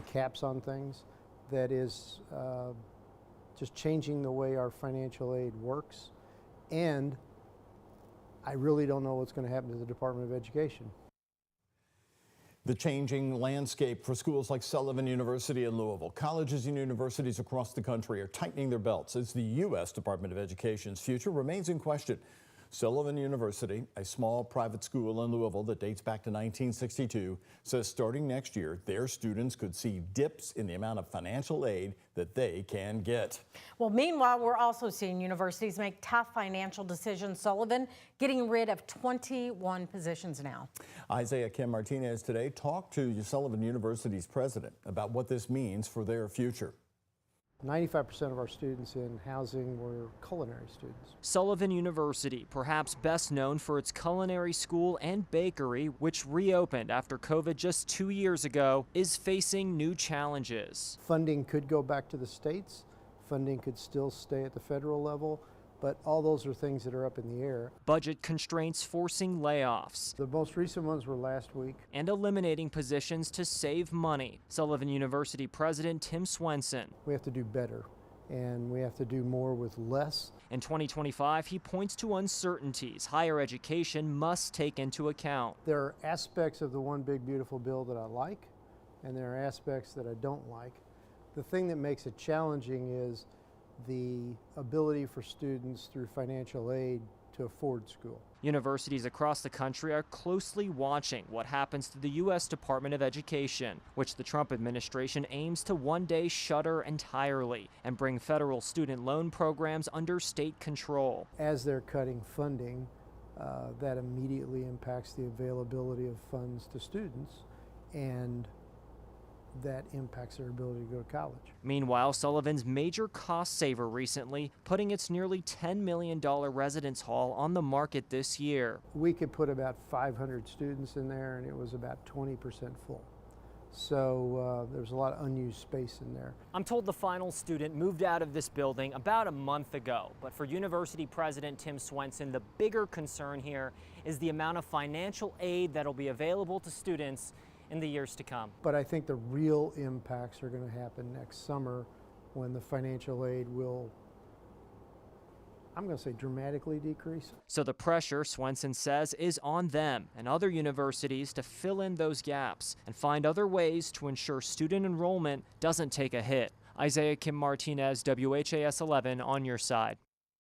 Caps on things that is just changing the way our financial aid works, and I really don't know what's going to happen to the Department of Education. The changing landscape for schools like Sullivan University in Louisville. Colleges and universities across the country are tightening their belts as the U.S. Department of Education's future remains in question. Sullivan University, a small private school in Louisville that dates back to 1962, says starting next year, their students could see dips in the amount of financial aid that they can get. Well, meanwhile, we're also seeing universities make tough financial decisions. Sullivan getting rid of 21 positions now. Isaiah Kim Martinez today talked to Sullivan University's president about what this means for their future. 95% of our students in housing were culinary students. Sullivan University, perhaps best known for its culinary school and bakery, which reopened after COVID just 2 years ago, is facing new challenges. Funding could go back to the states. Funding could still stay at the federal level. But all those are things that are up in the air. Budget constraints forcing layoffs. The most recent ones were last week. And eliminating positions to save money. Sullivan University President Tim Swenson. We have to do better, and we have to do more with less. In 2025, he points to uncertainties higher education must take into account. There are aspects of the One Big Beautiful Bill that I like, and there are aspects that I don't like. The thing that makes it challenging is the ability for students through financial aid to afford school. Universities across the country are closely watching what happens to the U.S. Department of Education, which the Trump administration aims to one day shutter entirely and bring federal student loan programs under state control. As they're cutting funding, that immediately impacts the availability of funds to students, and that impacts their ability to go to college. Meanwhile, Sullivan's major cost saver recently putting its nearly $10 million residence hall on the market this year. We could put about 500 students in there, and it was about 20% full. So there's a lot of unused space in there. I'm told the final student moved out of this building about a month ago. But for University President Tim Swenson, the bigger concern here is the amount of financial aid that'll be available to students in the years to come. But I think the real impacts are going to happen next summer when the financial aid will, I'm going to say, dramatically decrease. So the pressure, Swenson says, is on them and other universities to fill in those gaps and find other ways to ensure student enrollment doesn't take a hit. Isaiah Kim Martinez, WHAS 11 on your side.